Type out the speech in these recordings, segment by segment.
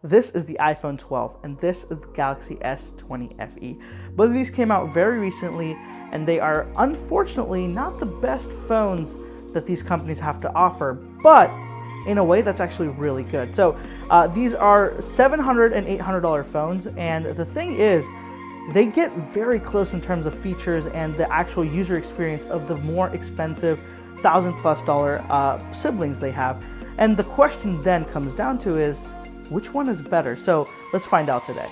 This is the iPhone 12, and this is the Galaxy S20 FE. Both of these came out very recently, and they are unfortunately not the best phones that these companies have to offer, but in a way that's actually really good. So these are $700 and $800 phones, and the thing is, they get very close in terms of features and the actual user experience of the more expensive $1,000+ siblings they have. And the question then comes down to is, which one is better? So let's find out today.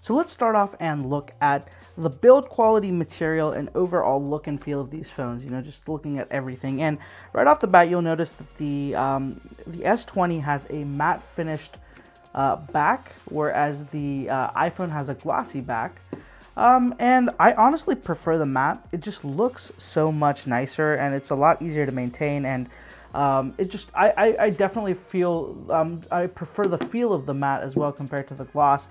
So let's start off and look at the build quality, material, and overall look and feel of these phones, just looking at everything. And right off the bat, you'll notice that the S20 has a matte finished back, whereas the iPhone has a glossy back. And I honestly prefer the matte. It just looks so much nicer, and it's a lot easier to maintain, and I definitely feel I prefer the feel of the matte as well compared to the gloss.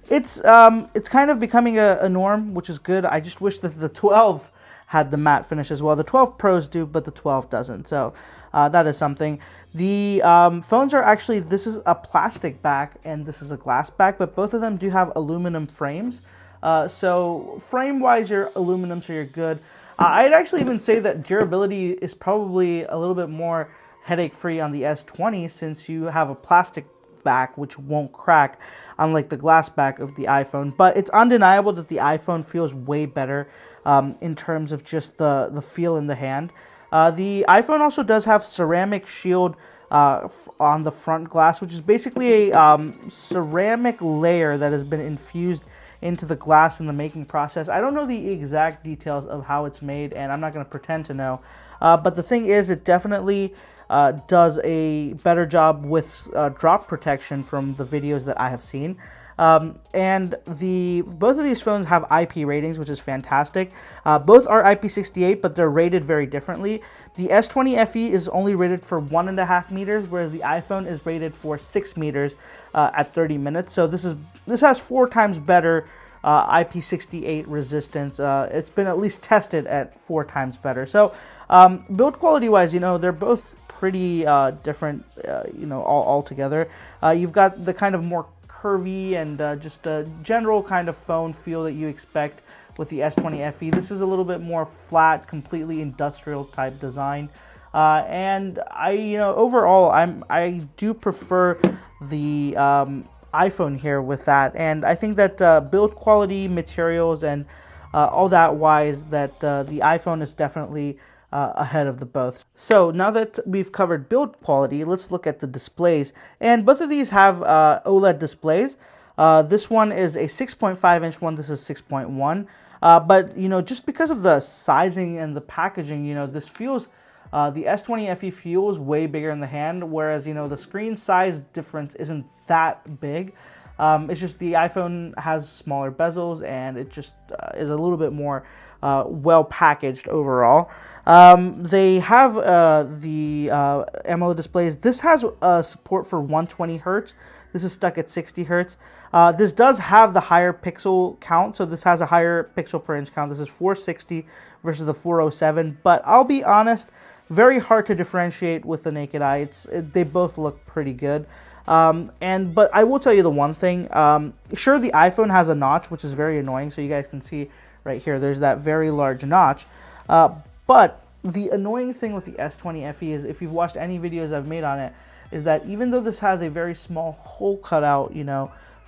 It's kind of becoming a norm, which is good. I just wish that the 12 had the matte finish as well. The 12 Pros do, but the 12 doesn't. So that is something. The phones are actually, this is a plastic back and this is a glass back, but both of them do have aluminum frames. So frame-wise, you're aluminum, so you're good. I'd actually even say that durability is probably a little bit more headache-free on the S20 since you have a plastic back which won't crack, unlike the glass back of the iPhone. But it's undeniable that the iPhone feels way better in terms of just the feel in the hand. The iPhone also does have ceramic shield on the front glass, which is basically a ceramic layer that has been infused into the glass in the making process. I don't know the exact details of how it's made, and I'm not going to pretend to know. But the thing is, it definitely does a better job with drop protection from the videos that I have seen. And both of these phones have IP ratings, which is fantastic. Both are IP68, but they're rated very differently. The S20 FE is only rated for 1.5 meters, whereas the iPhone is rated for 6 meters at 30 minutes. So this has 4 times better IP68 resistance. It's been at least tested at 4 times better. So build quality wise, they're both pretty different, all together. You've got the kind of more curvy and just a general kind of phone feel that you expect with the S20 FE. This is a little bit more flat, completely industrial type design. And overall, I do prefer the iPhone here with that. And I think that build quality, materials, and all that wise, that the iPhone is definitely ahead of the both. So now that we've covered build quality, let's look at the displays. And both of these have OLED displays. This one is a 6.5-inch one. This is 6.1. But just because of the sizing and the packaging, this feels the S20 FE feels way bigger in the hand, whereas the screen size difference isn't that big. It's just the iPhone has smaller bezels, and it just is a little bit more well packaged overall. They have the AMOLED displays. This has support for 120 hertz. This is stuck at 60 hertz. This does have the higher pixel count, so this has a higher pixel per inch count. This is 460 versus the 407, but I'll be honest, very hard to differentiate with the naked eye. They both look pretty good. But I will tell you the one thing. Sure, the iPhone has a notch, which is very annoying, so you guys can see right here, there's that very large notch. But the annoying thing with the S20 FE is, if you've watched any videos I've made on it, is that even though this has a very small hole cut out,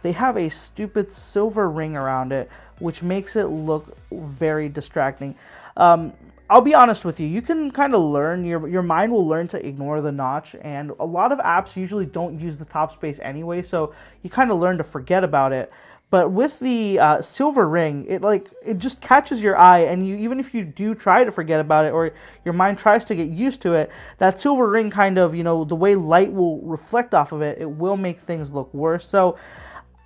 they have a stupid silver ring around it, which makes it look very distracting. I'll be honest with you, you can kind of learn, your mind will learn to ignore the notch, and a lot of apps usually don't use the top space anyway, so you kind of learn to forget about it. But with the silver ring, it just catches your eye, and even if you do try to forget about it, or your mind tries to get used to it, that silver ring kind of, the way light will reflect off of it, it will make things look worse. So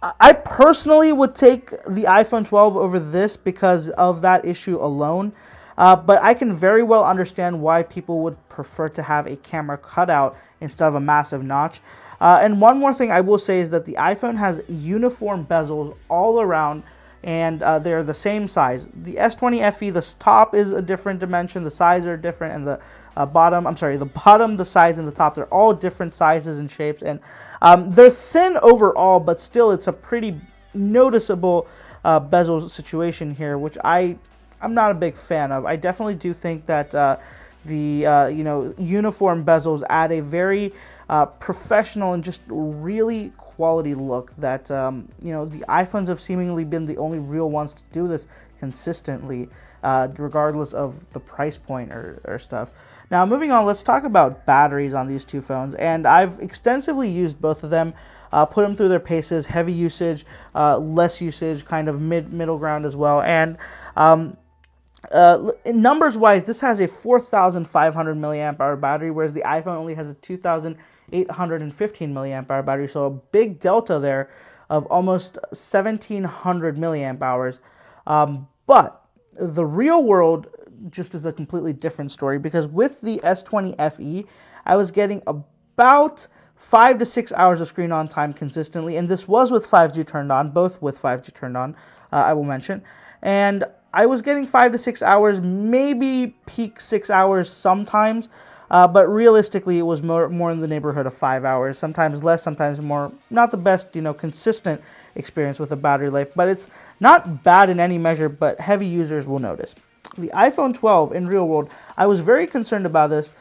I personally would take the iPhone 12 over this because of that issue alone. But I can very well understand why people would prefer to have a camera cutout instead of a massive notch. And one more thing I will say is that the iPhone has uniform bezels all around and they're the same size. The S20 FE, the top is a different dimension, the sides are different, and the bottom, the sides, and the top, they're all different sizes and shapes, and they're thin overall, but still it's a pretty noticeable bezel situation here, which I'm not a big fan of. I definitely do think that the uniform bezels add a very professional and just really quality look that the iPhones have seemingly been the only real ones to do this consistently, regardless of the price point or stuff. Now, moving on, let's talk about batteries on these two phones, and I've extensively used both of them, put them through their paces, heavy usage, less usage, kind of middle ground as well, and numbers wise, this has a 4,500 milliamp hour battery, whereas the iPhone only has a 2,815 milliamp hour battery, so a big delta there of almost 1,700 milliamp hours. But the real world just is a completely different story, because with the S20 FE, I was getting about 5 to 6 hours of screen on time consistently, and this was with 5G turned on, both with 5G turned on, I will mention, and I was getting 5 to 6 hours, maybe peak 6 hours sometimes, but realistically it was more in the neighborhood of 5 hours, sometimes less, sometimes more. Not the best, consistent experience with the battery life, but it's not bad in any measure, but heavy users will notice. The iPhone 12 in real world, I was very concerned about this,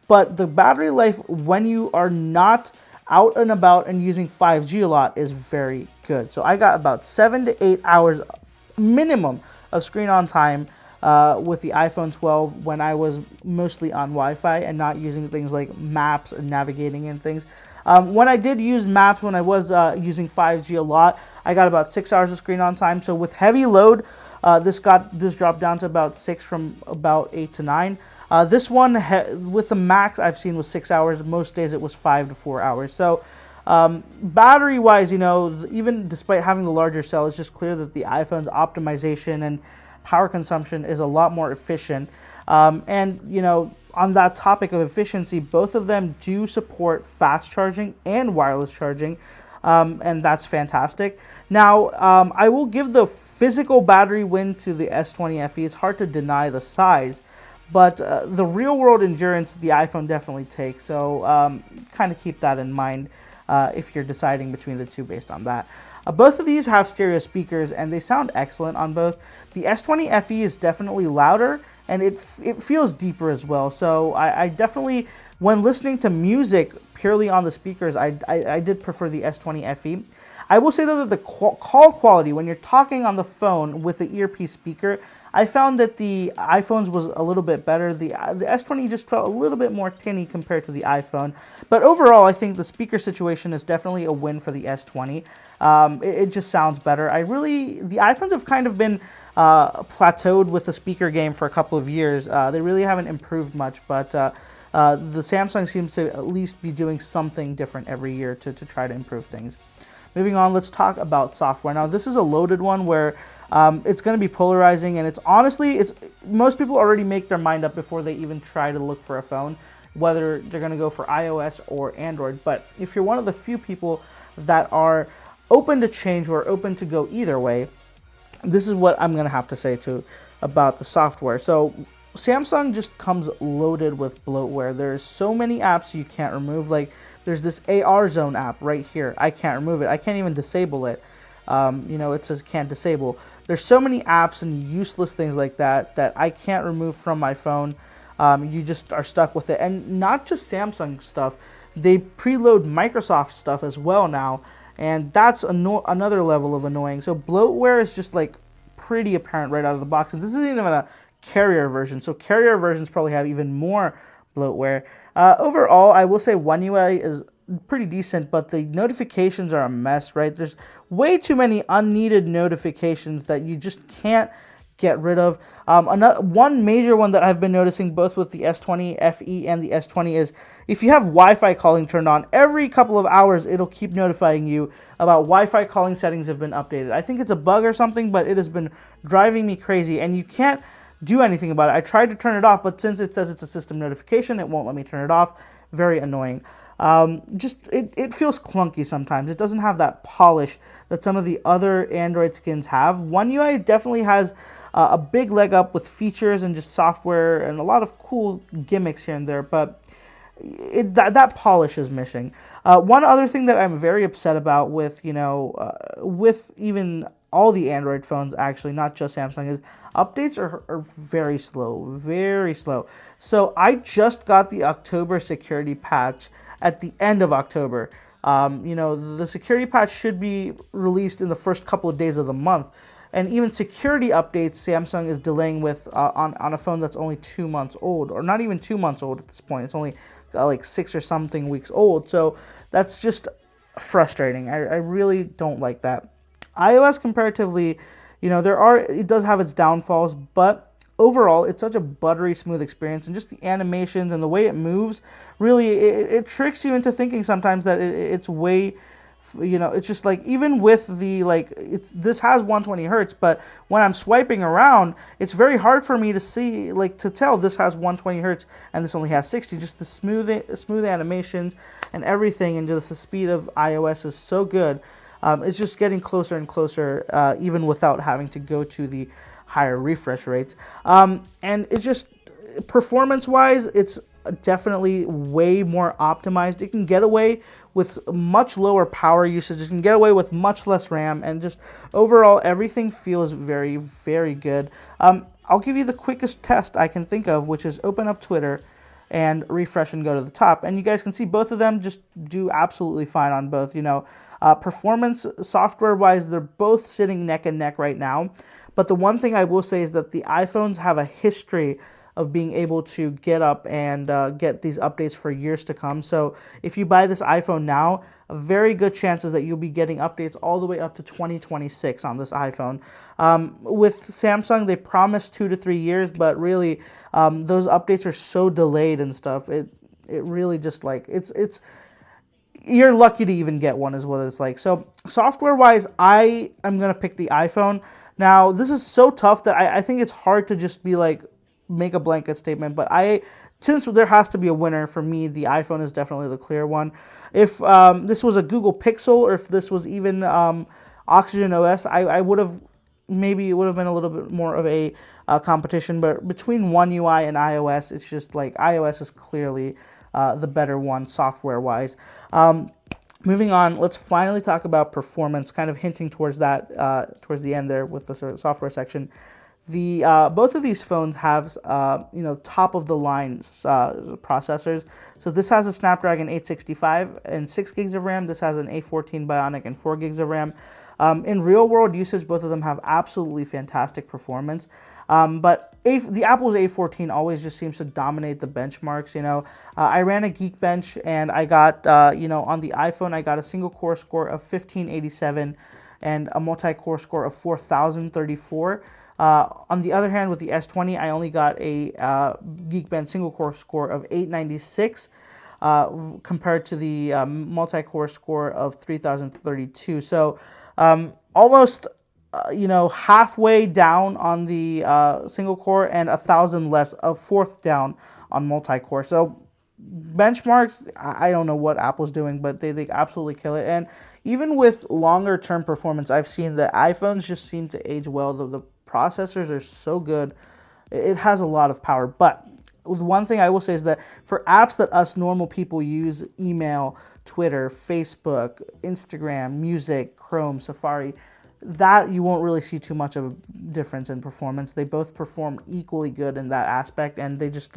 but the battery life when you are not out and about and using 5G a lot is very good. So I got about 7 to 8 hours minimum of screen on time with the iPhone 12 when I was mostly on Wi-Fi and not using things like maps or navigating and things. When I did use maps, when I was using 5G a lot, I got about 6 hours of screen on time. So with heavy load, this dropped down to about 6 from about 8 to 9. This one with the max I've seen was 6 hours. Most days it was 5 to 4 hours. So battery wise, even despite having the larger cell, it's just clear that the iPhone's optimization and power consumption is a lot more efficient. And on that topic of efficiency, both of them do support fast charging and wireless charging, and that's fantastic. Now, I will give the physical battery win to the S20 FE. It's hard to deny the size, but the real world endurance the iPhone definitely takes. So kind of keep that in mind if you're deciding between the two based on that. Both of these have stereo speakers, and they sound excellent on both. The S20 FE is definitely louder, and it feels deeper as well. So I definitely, when listening to music purely on the speakers, I did prefer the S20 FE. I will say though that the call quality, when you're talking on the phone with the earpiece speaker, I found that the iPhone's was a little bit better. The S20 just felt a little bit more tinny compared to the iPhone. But overall, I think the speaker situation is definitely a win for the S20. It just sounds better. The iPhones have kind of been plateaued with the speaker game for a couple of years. They really haven't improved much, but the Samsung seems to at least be doing something different every year to try to improve things. Moving on, let's talk about software. Now, this is a loaded one where it's going to be polarizing, and most people already make their mind up before they even try to look for a phone, whether they're going to go for iOS or Android. But if you're one of the few people that are open to change or open to go either way, this is what I'm going to have to say about the software. So Samsung just comes loaded with bloatware. There's so many apps you can't remove. Like, there's this AR Zone app right here. I can't remove it. I can't even disable it. It says can't disable. There's so many apps and useless things like that I can't remove from my phone. You just are stuck with it. And not just Samsung stuff. They preload Microsoft stuff as well now. And that's another level of annoying. So bloatware is just like pretty apparent right out of the box. And this isn't even a carrier version. So carrier versions probably have even more bloatware. Overall, I will say One UI is pretty decent, but the notifications are a mess, right? There's way too many unneeded notifications that you just can't get rid of. One major one that I've been noticing both with the S20 FE and the S20 is if you have Wi-Fi calling turned on, every couple of hours it'll keep notifying you about Wi-Fi calling settings have been updated. I think it's a bug or something, but it has been driving me crazy, and you can't do anything about it. I tried to turn it off, but since it says it's a system notification, it won't let me turn it off. Very annoying. Just it feels clunky sometimes. It doesn't have that polish that some of the other Android skins have. One UI definitely has a big leg up with features and just software and a lot of cool gimmicks here and there, but that polish is missing. One other thing that I'm very upset about with with even all the Android phones, actually not just Samsung, is updates are very slow, very slow. So I just got the October security patch at the end of October. The security patch should be released in the first couple of days of the month. And even security updates, Samsung is delaying with on a phone that's only 2 months old, or not even 2 months old at this point. It's only like 6 or something weeks old. So that's just frustrating. I really don't like that. iOS comparatively, it does have its downfalls, but overall it's such a buttery smooth experience, and just the animations and the way it moves, really it tricks you into thinking sometimes that it's way, it's just like, even with the this has 120 hertz, but when I'm swiping around, it's very hard for me to see, to tell this has 120 hertz and this only has 60. Just the smooth animations and everything, and just the speed of iOS is so good. It's just getting closer and closer, even without having to go to the higher refresh rates. And it's just, performance-wise, it's definitely way more optimized. It can get away with much lower power usage. It can get away with much less RAM, and just overall, everything feels very, very good. I'll give you the quickest test I can think of, which is open up Twitter and refresh and go to the top, and you guys can see both of them just do absolutely fine on both. Performance software-wise, they're both sitting neck and neck right now. But the one thing I will say is that the iPhones have a history of being able to get up and get these updates for years to come. So if you buy this iPhone now, a very good chances that you'll be getting updates all the way up to 2026 on this iPhone. With Samsung, they promise 2 to 3 years, but really those updates are so delayed and stuff. It really just it's you're lucky to even get one, is what it's like. So software-wise, I am going to pick the iPhone. Now, this is so tough that I think it's hard to just be make a blanket statement, but since there has to be a winner, for me, the iPhone is definitely the clear one. If this was a Google Pixel, or if this was even Oxygen OS, I would have, maybe it would have been a little bit more of a competition, but between One UI and iOS, it's just iOS is clearly the better one software-wise. Moving on, let's finally talk about performance, kind of hinting towards that towards the end there with the sort of software section. The both of these phones have top of the line processors. So this has a Snapdragon 865 and 6 gigs of RAM. This has an A14 Bionic and 4 gigs of RAM. In real world usage, both of them have absolutely fantastic performance. But the Apple's A14 always just seems to dominate the benchmarks. I ran a Geekbench, and I got on the iPhone, I got a single core score of 1587 and a multi-core score of 4034. On the other hand, with the S20, I only got a Geekbench single core score of 896 compared to the multi-core score of 3032. So almost halfway down on the single core, and 1,000 less, a fourth down on multi-core. So benchmarks, I don't know what Apple's doing, but they absolutely kill it. And even with longer term performance, I've seen that iPhones just seem to age well. The processors are so good. It has a lot of power. But one thing I will say is that for apps that us normal people use, email, Twitter, Facebook, Instagram, music, Chrome, Safari, that you won't really see too much of a difference in performance. They both perform equally good in that aspect, and they just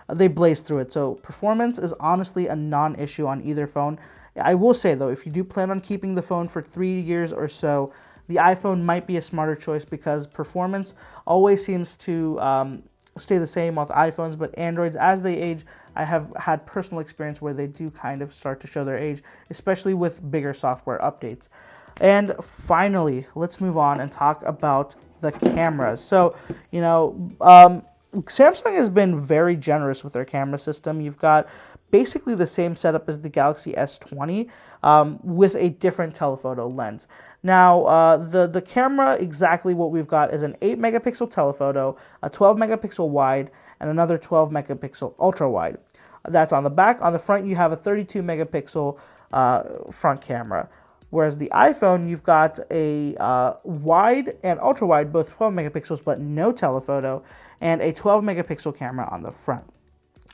they blaze through it. So performance is honestly a non-issue on either phone. I will say though, if you do plan on keeping the phone for 3 years or so, the iPhone might be a smarter choice, because performance always seems to stay the same with iPhones, but Androids, as they age, I have had personal experience where they do kind of start to show their age, especially with bigger software updates. And finally, let's move on and talk about the cameras. So, Samsung has been very generous with their camera system. You've got basically the same setup as the Galaxy S20 with a different telephoto lens. Now, the camera, exactly what we've got is an 8 megapixel telephoto, a 12 megapixel wide, and another 12 megapixel ultra wide. That's on the back. On the front, you have a 32 megapixel front camera. Whereas the iPhone, you've got a wide and ultra wide, both 12 megapixels, but no telephoto, and a 12 megapixel camera on the front.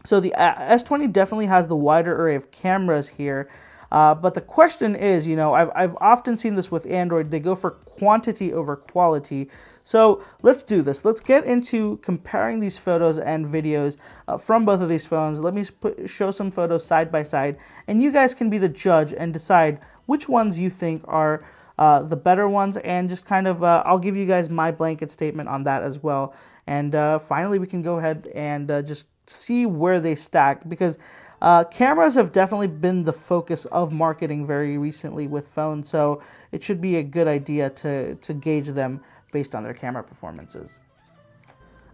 So the S20 definitely has the wider array of cameras here. But the question is, I've often seen this with Android. They go for quantity over quality. So let's do this. Let's get into comparing these photos and videos from both of these phones. Let me show some photos side by side, and you guys can be the judge and decide which ones you think are the better ones, and just kind of, I'll give you guys my blanket statement on that as well. And finally, we can go ahead and just see where they stack, because cameras have definitely been the focus of marketing very recently with phones, so it should be a good idea to gauge them based on their camera performances.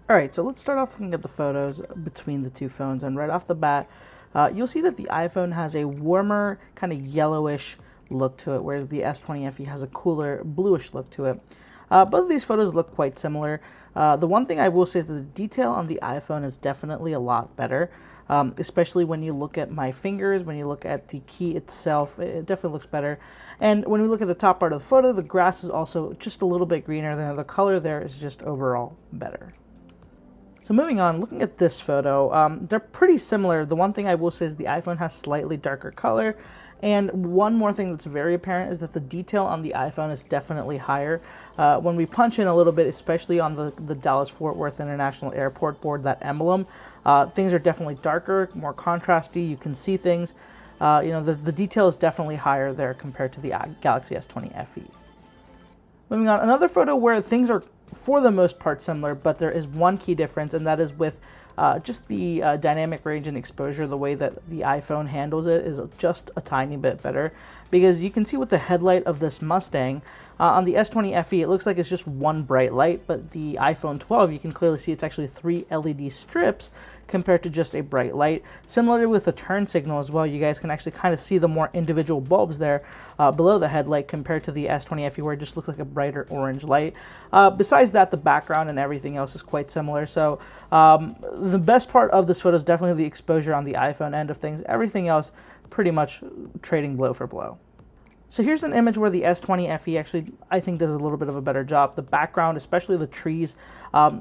Alright, so let's start off looking at the photos between the two phones, and right off the bat, you'll see that the iPhone has a warmer, kind of yellowish look to it, whereas the S20 FE has a cooler, bluish look to it. Both of these photos look quite similar. The one thing I will say is that the detail on the iPhone is definitely a lot better, especially when you look at my fingers, when you look at the key itself, it definitely looks better. And when we look at the top part of the photo, the grass is also just a little bit greener, than the color there is just overall better. So moving on, looking at this photo, they're pretty similar. The one thing I will say is the iPhone has slightly darker color. And one more thing that's very apparent is that the detail on the iPhone is definitely higher. When we punch in a little bit, especially on the Dallas-Fort Worth International Airport board, that emblem, things are definitely darker, more contrasty. You can see things. The detail is definitely higher there compared to the Galaxy S20 FE. Moving on, another photo where things are for the most part similar, but there is one key difference, and that is with just the dynamic range and exposure. The way that the iPhone handles it is just a tiny bit better, because you can see with the headlight of this Mustang, on the S20 FE, it looks like it's just one bright light, but the iPhone 12, you can clearly see it's actually 3 LED strips compared to just a bright light. Similarly with the turn signal as well, you guys can actually kind of see the more individual bulbs there below the headlight compared to the S20 FE, where it just looks like a brighter orange light. Besides that, the background and everything else is quite similar. So the best part of this photo is definitely the exposure on the iPhone end of things. Everything else pretty much trading blow for blow. So here's an image where the S20 FE actually, I think, does a little bit of a better job. The background, especially the trees,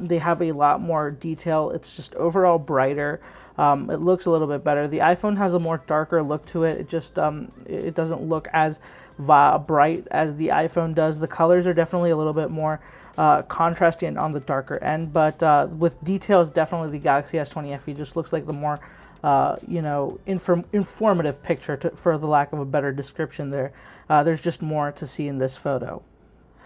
they have a lot more detail. It's just overall brighter. It looks a little bit better. The iPhone has a more darker look to it. It just it doesn't look as bright as the iPhone does. The colors are definitely a little bit more contrasty and on the darker end, but with details, definitely the Galaxy S20 FE just looks like the more informative picture, for the lack of a better description there. There's just more to see in this photo.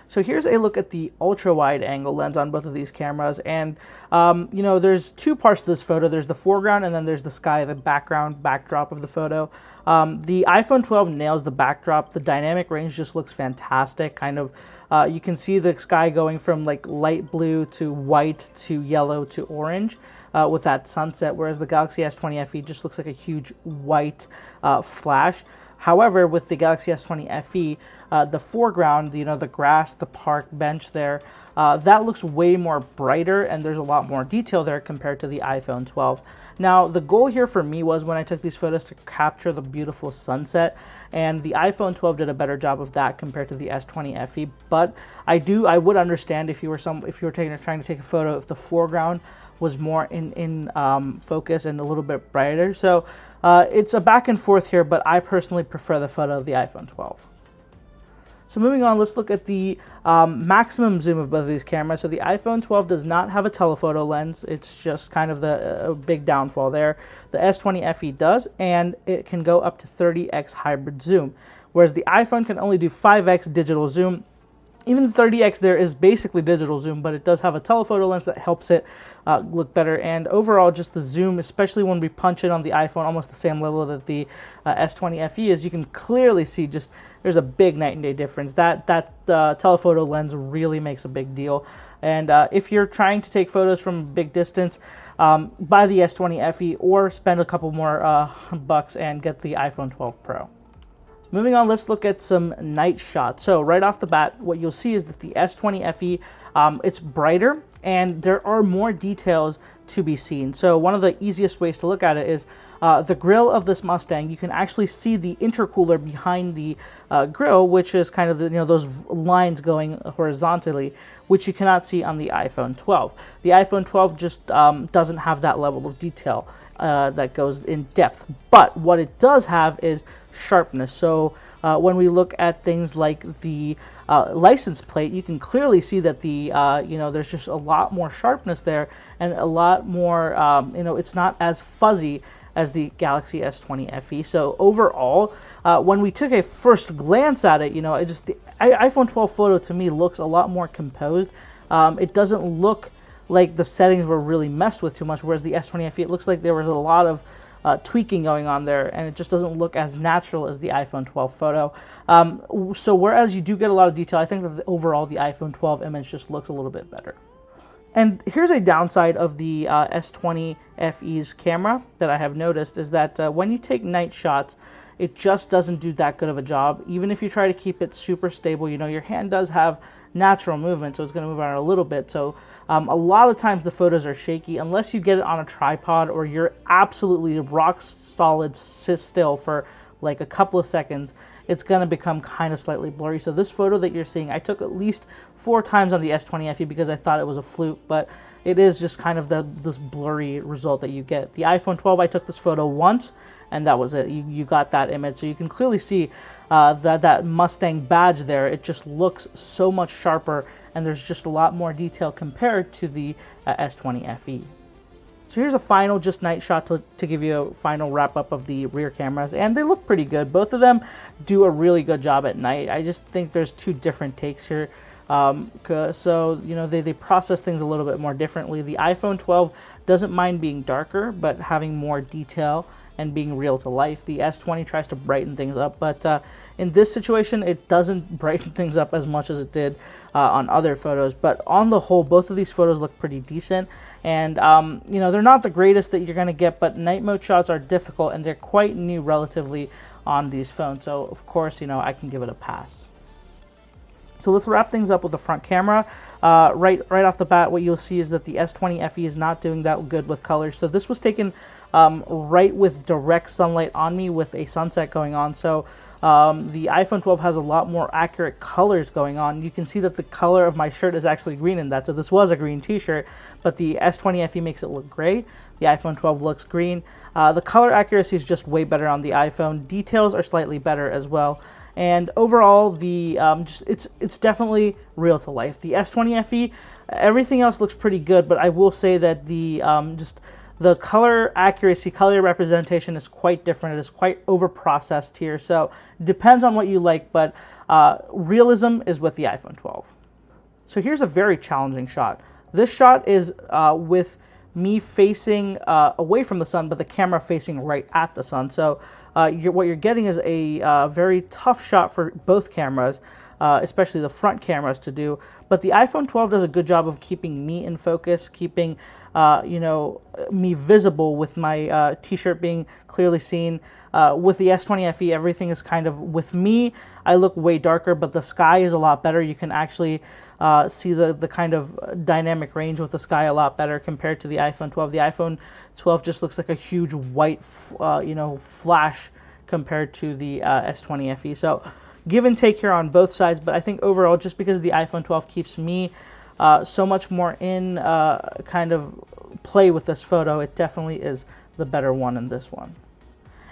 So here's a look at the ultra-wide angle lens on both of these cameras, and there's two parts to this photo. There's the foreground, and then there's the sky, the backdrop of the photo. The iPhone 12 nails the backdrop. The dynamic range just looks fantastic. Kind of, you can see the sky going from like light blue to white to yellow to orange. With that sunset, whereas the Galaxy S20 FE just looks like a huge white flash. However, with the Galaxy S20 FE, the foreground, the grass, the park bench there, that looks way more brighter, and there's a lot more detail there compared to the iPhone 12. Now, the goal here for me was, when I took these photos, to capture the beautiful sunset, and the iPhone 12 did a better job of that compared to the S20 FE. But I would understand if you were trying to take a photo if the foreground was more in focus and a little bit brighter. So it's a back and forth here, but I personally prefer the photo of the iPhone 12. So moving on, let's look at the maximum zoom of both of these cameras. So the iPhone 12 does not have a telephoto lens. It's just kind of the big downfall there. The S20 FE does, and it can go up to 30x hybrid zoom, whereas the iPhone can only do 5x digital zoom. Even the 30x there is basically digital zoom, but it does have a telephoto lens that helps it look better. And overall, just the zoom, especially when we punch it on the iPhone, almost the same level that the S20 FE is, you can clearly see just there's a big night and day difference. That telephoto lens really makes a big deal. And if you're trying to take photos from a big distance, buy the S20 FE or spend a couple more bucks and get the iPhone 12 Pro. Moving on, let's look at some night shots. So right off the bat, what you'll see is that the S20 FE, it's brighter, and there are more details to be seen. So one of the easiest ways to look at it is the grille of this Mustang. You can actually see the intercooler behind the grille, which is kind of the, those lines going horizontally, which you cannot see on the iPhone 12. The iPhone 12 just doesn't have that level of detail that goes in depth. But what it does have is sharpness. So when we look at things like the license plate, you can clearly see that the there's just a lot more sharpness there, and a lot more it's not as fuzzy as the Galaxy S20 FE. So overall, when we took a first glance at it, the iPhone 12 photo to me looks a lot more composed. It doesn't look like the settings were really messed with too much, whereas the S20 FE, it looks like there was a lot of tweaking going on there, and it just doesn't look as natural as the iPhone 12 photo. So whereas you do get a lot of detail, I think that overall the iPhone 12 image just looks a little bit better. And here's a downside of the S20 FE's camera that I have noticed, is that when you take night shots, it just doesn't do that good of a job. Even if you try to keep it super stable, your hand does have natural movement, so it's going to move around a little bit. So a lot of times the photos are shaky unless you get it on a tripod or you're absolutely rock solid still for like a couple of seconds. It's going to become kind of slightly blurry. So this photo that you're seeing, I took at least 4 times on the S20 FE because I thought it was a fluke, but it is just kind of this blurry result that you get. The iPhone 12, I took this photo once, and that was it. You got that image. So you can clearly see that Mustang badge there. It just looks so much sharper, and there's just a lot more detail compared to the S20 FE. So here's a final just night shot to give you a final wrap up of the rear cameras, and they look pretty good. Both of them do a really good job at night. I just think there's 2 different takes here. So they process things a little bit more differently. The iPhone 12 doesn't mind being darker, but having more detail and being real to life. The S20 tries to brighten things up, but in this situation, it doesn't brighten things up as much as it did on other photos. But on the whole, both of these photos look pretty decent. And, they're not the greatest that you're going to get, but night mode shots are difficult, and they're quite new relatively on these phones. So, of course, I can give it a pass. So let's wrap things up with the front camera. Right off the bat, what you'll see is that the S20 FE is not doing that good with colors. So this was taken right with direct sunlight on me with a sunset going on. So the iPhone 12 has a lot more accurate colors going on. You can see that the color of my shirt is actually green in that. So this was a green t-shirt, but the S20 FE makes it look gray. The iPhone 12 looks green. The color accuracy is just way better on the iPhone. Details are slightly better as well. And overall, it's definitely real to life. The S20 FE, everything else looks pretty good, but I will say that the color accuracy, color representation is quite different. It is quite over-processed here, so it depends on what you like, but realism is with the iPhone 12. So here's a very challenging shot. This shot is with me facing away from the sun, but the camera facing right at the sun. So what you're getting is a very tough shot for both cameras, especially the front cameras to do. But the iPhone 12 does a good job of keeping me in focus, keeping me visible with my t-shirt being clearly seen. With the S20 FE, everything is kind of, with me, I look way darker, but the sky is a lot better. You can actually see the kind of dynamic range with the sky a lot better compared to the iPhone 12. The iPhone 12 just looks like a huge white, flash compared to the S20 FE. So give and take here on both sides, but I think overall, just because the iPhone 12 keeps me so much more in kind of play with this photo, it definitely is the better one in this one.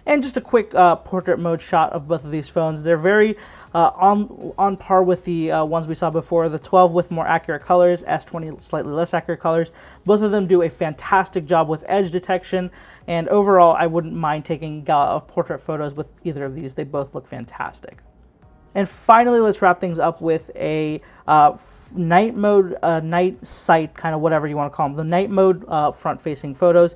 And just a quick portrait mode shot of both of these phones. They're very on par with the ones we saw before. The 12 with more accurate colors, S20 slightly less accurate colors. Both of them do a fantastic job with edge detection, and overall I wouldn't mind taking portrait photos with either of these. They both look fantastic. And finally, let's wrap things up with a night mode, night sight, kind of whatever you want to call them. The night mode front-facing photos.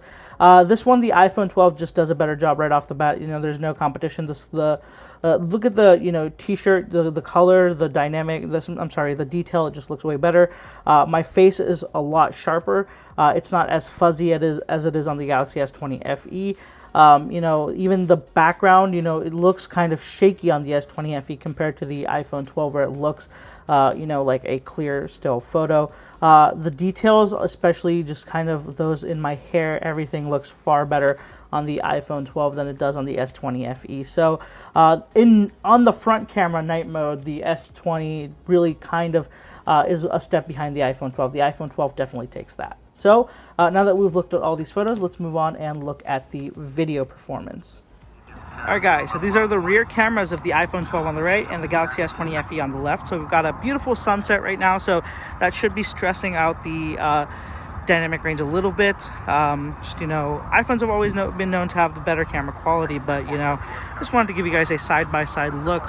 This one, the iPhone 12 just does a better job right off the bat. There's no competition. Look at the t-shirt, the color, the dynamic. The detail. It just looks way better. My face is a lot sharper. It's not as fuzzy as it is on the Galaxy S20 FE. You know, even the background, you know, it looks kind of shaky on the S20 FE compared to the iPhone 12, where it looks, you know, like a clear still photo. The details, especially just kind of those in my hair, everything looks far better on the iPhone 12 than it does on the S20 FE. So on the front camera night mode, the S20 really kind of is a step behind the iPhone 12. The iPhone 12 definitely takes that. So now that we've looked at all these photos, let's move on and look at the video performance. Alright guys, so these are the rear cameras of the iPhone 12 on the right and the Galaxy S20 FE on the left. So we've got a beautiful sunset right now, so that should be stressing out the dynamic range a little bit. Just, you know, iPhones have always been known to have the better camera quality, but, you know, just wanted to give you guys a side-by-side look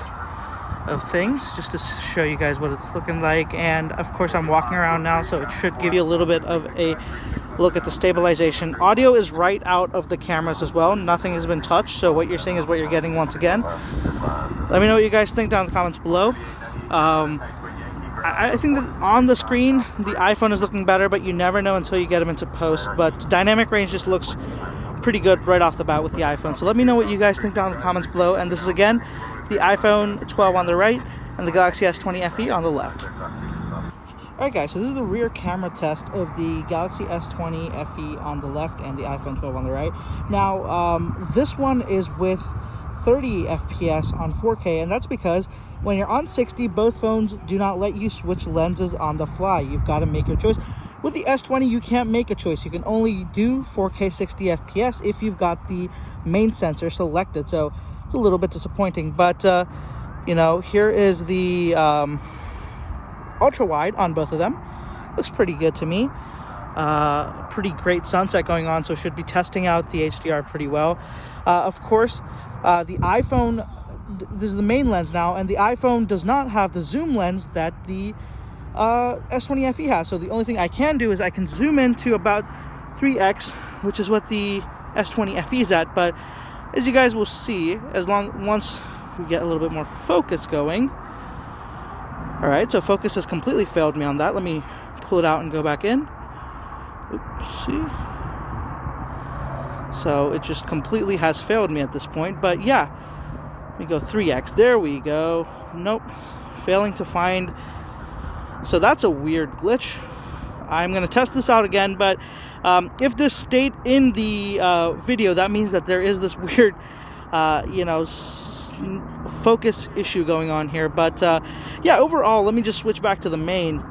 of things just to show you guys what it's looking like. And of course I'm walking around now, so it should give you a little bit of a look at the stabilization. Audio is right out of the cameras as well. Nothing has been touched, so what you're seeing is what you're getting once again. Let me know what you guys think down in the comments below. I think that on the screen the iPhone is looking better, but you never know until you get them into post. But dynamic range just looks pretty good right off the bat with the iPhone. So let me know what you guys think down in the comments below. And this is again the iPhone 12 on the right and the Galaxy S20 FE on the left. Alright guys, so this is the rear camera test of the Galaxy S20 FE on the left and the iPhone 12 on the right. Now, this one is with 30 FPS on 4K, and that's because when you're on 60, both phones do not let you switch lenses on the fly. You've got to make your choice. With the S20, you can't make a choice. You can only do 4K 60 FPS if you've got the main sensor selected, so it's a little bit disappointing. But, you know, here is the ultra wide on both of them. Looks pretty good to me. Pretty great sunset going on, so should be testing out the HDR pretty well. Of course, the iPhone, this is the main lens now, and the iPhone does not have the zoom lens that the S20 FE has. So the only thing I can do is I can zoom into about 3x, which is what the S20 FE is at. But as you guys will see, once we get a little bit more focus going. Alright, so focus has completely failed me on that. Let me pull it out and go back in. Oops, see? So it just completely has failed me at this point. But yeah, let me go 3x. There we go. Nope. Failing to find. So that's a weird glitch. I'm going to test this out again, but if this stayed in the video, that means that there is this weird, you know, focus issue going on here. But yeah, overall, let me just switch back to the main,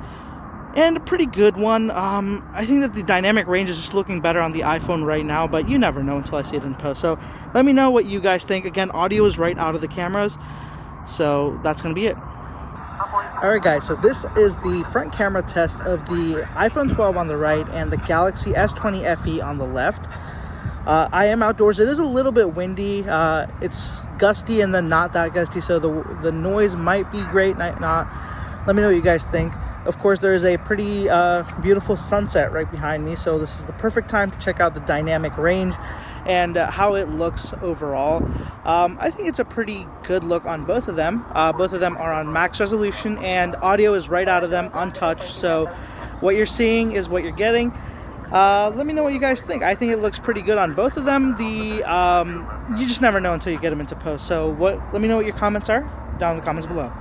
and a pretty good one. I think that the dynamic range is just looking better on the iPhone right now, but you never know until I see it in post. So let me know what you guys think. Again, audio is right out of the cameras, so that's gonna be it. Alright guys, so this is the front camera test of the iPhone 12 on the right and the Galaxy S20 FE on the left. I am outdoors. It is a little bit windy. It's gusty and then not that gusty, so the noise might be great, might not. Let me know what you guys think. Of course, there is a pretty beautiful sunset right behind me, so this is the perfect time to check out the dynamic range and how it looks overall. I think it's a pretty good look on both of them. Both of them are on max resolution, and audio is right out of them, untouched. So what you're seeing is what you're getting. Let me know what you guys think. I think it looks pretty good on both of them. You just never know until you get them into post. So let me know what your comments are down in the comments below.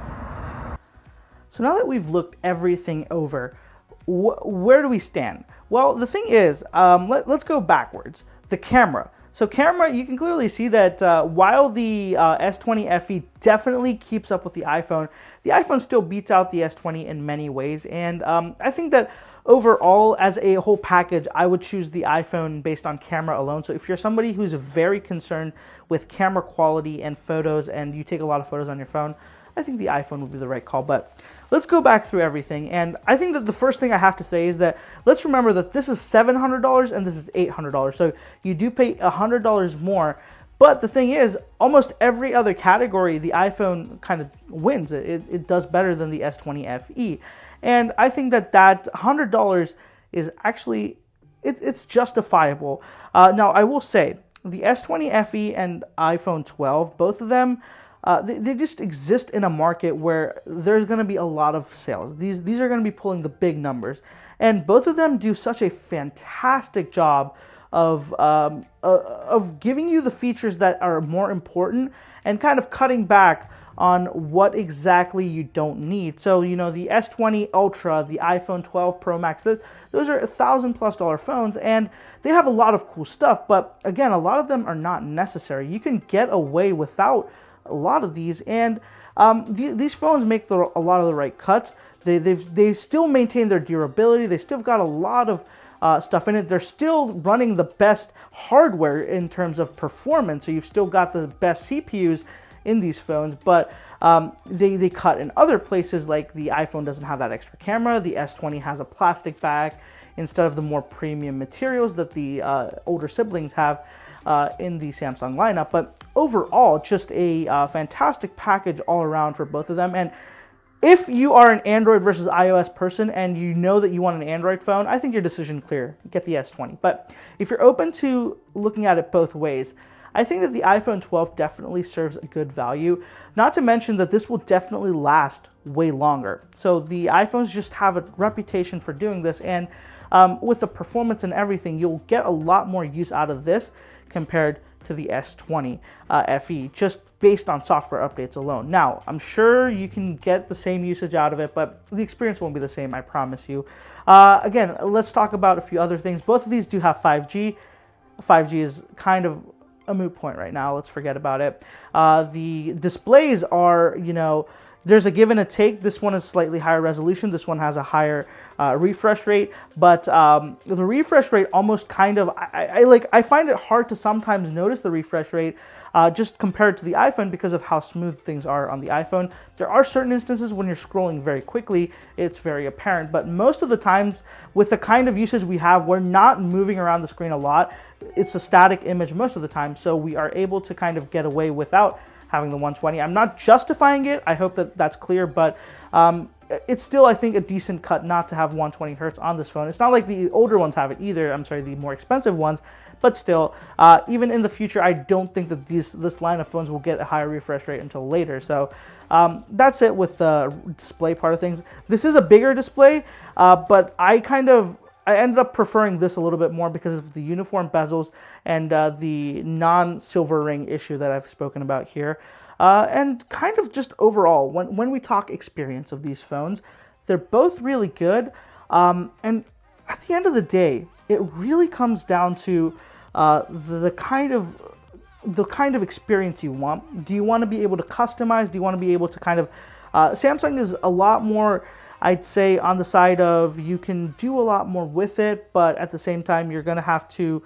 So now that we've looked everything over, where do we stand? Well, the thing is, let's go backwards. The camera. So camera, you can clearly see that while the S20 FE definitely keeps up with the iPhone still beats out the S20 in many ways. And I think that overall, as a whole package, I would choose the iPhone based on camera alone. So if you're somebody who's very concerned with camera quality and photos, and you take a lot of photos on your phone, I think the iPhone would be the right call. But let's go back through everything. And I think that the first thing I have to say is that let's remember that this is $700 and this is $800. So you do pay $100 more. But the thing is, almost every other category, the iPhone kind of wins. It does better than the S20 FE. And I think that $100 is actually, it's justifiable. Now, I will say, the S20 FE and iPhone 12, both of them, they just exist in a market where there's going to be a lot of sales. These are going to be pulling the big numbers. And both of them do such a fantastic job of giving you the features that are more important and kind of cutting back on what exactly you don't need. So, you know, the S20 Ultra, the iPhone 12 Pro Max, those are $1,000+ phones, and they have a lot of cool stuff, but again, a lot of them are not necessary. You can get away without a lot of these, and these phones make a lot of the right cuts. They still maintain their durability. They still got a lot of stuff in it. They're still running the best hardware in terms of performance, so you've still got the best CPUs in these phones, but they cut in other places. Like the iPhone doesn't have that extra camera. The S20 has a plastic back instead of the more premium materials that the older siblings have in the Samsung lineup. But overall, just a fantastic package all around for both of them. And if you are an Android versus iOS person and you know that you want an Android phone, I think your decision clear. Get the S20. But if you're open to looking at it both ways, I think that the iPhone 12 definitely serves a good value, not to mention that this will definitely last way longer. So the iPhones just have a reputation for doing this, and with the performance and everything, you'll get a lot more use out of this compared to the S20 FE, just based on software updates alone. Now, I'm sure you can get the same usage out of it, but the experience won't be the same, I promise you. Again, let's talk about a few other things. Both of these do have 5G. 5G is kind of a moot point right now. Let's forget about it. The displays are, you know, there's a give and a take. This one is slightly higher resolution. This one has a higher refresh rate, but the refresh rate almost kind of, I find it hard to sometimes notice the refresh rate just compared to the iPhone because of how smooth things are on the iPhone. There are certain instances when you're scrolling very quickly, it's very apparent, but most of the times with the kind of usage we have, we're not moving around the screen a lot. It's a static image most of the time, so we are able to kind of get away without having the 120. I'm not justifying it. I hope that that's clear, but it's still, I think, a decent cut not to have 120 hertz on this phone. It's not like the older ones have it either. I'm sorry, the more expensive ones, but still, even in the future, I don't think that this line of phones will get a higher refresh rate until later. So that's it with the display part of things. This is a bigger display, but I ended up preferring this a little bit more because of the uniform bezels and the non-silver ring issue that I've spoken about here. And kind of just overall, when we talk experience of these phones, they're both really good. And at the end of the day, it really comes down to the kind of experience you want. Do you want to be able to customize? Do you want to be able to kind of... Samsung is a lot more, I'd say, on the side of you can do a lot more with it, but at the same time, you're going to have to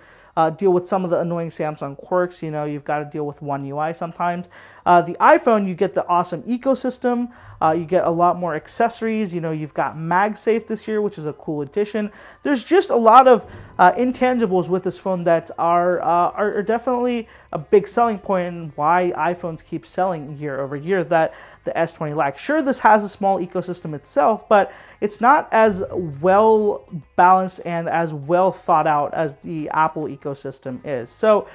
deal with some of the annoying Samsung quirks. You know, you've got to deal with One UI sometimes. The iPhone, you get the awesome ecosystem. You get a lot more accessories. You know, you've got MagSafe this year, which is a cool addition. There's just a lot of intangibles with this phone that are definitely a big selling point and why iPhones keep selling year over year that the S20 lacks. Sure, this has a small ecosystem itself, but it's not as well balanced and as well thought out as the Apple ecosystem is. So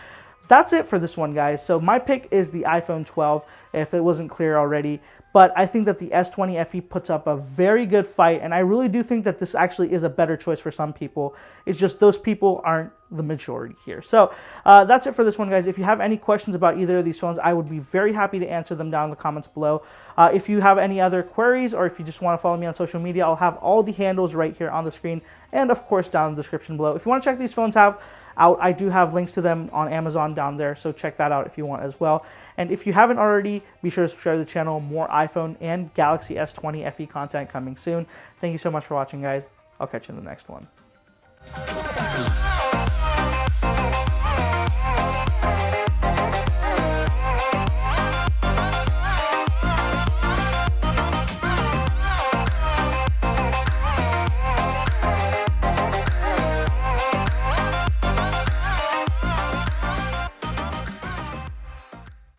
that's it for this one, guys. So my pick is the iPhone 12, if it wasn't clear already. But I think that the S20 FE puts up a very good fight, and I really do think that this actually is a better choice for some people. It's just those people aren't the majority here. So that's it for this one, guys. If you have any questions about either of these phones, I would be very happy to answer them down in the comments below. If you have any other queries, or if you just want to follow me on social media, I'll have all the handles right here on the screen, and of course down in the description below. If you want to check these phones out, I do have links to them on Amazon down there, so check that out if you want as well. And if you haven't already, be sure to subscribe to the channel. More iPhone and Galaxy S20 FE content coming soon. Thank you so much for watching, guys. I'll catch you in the next one.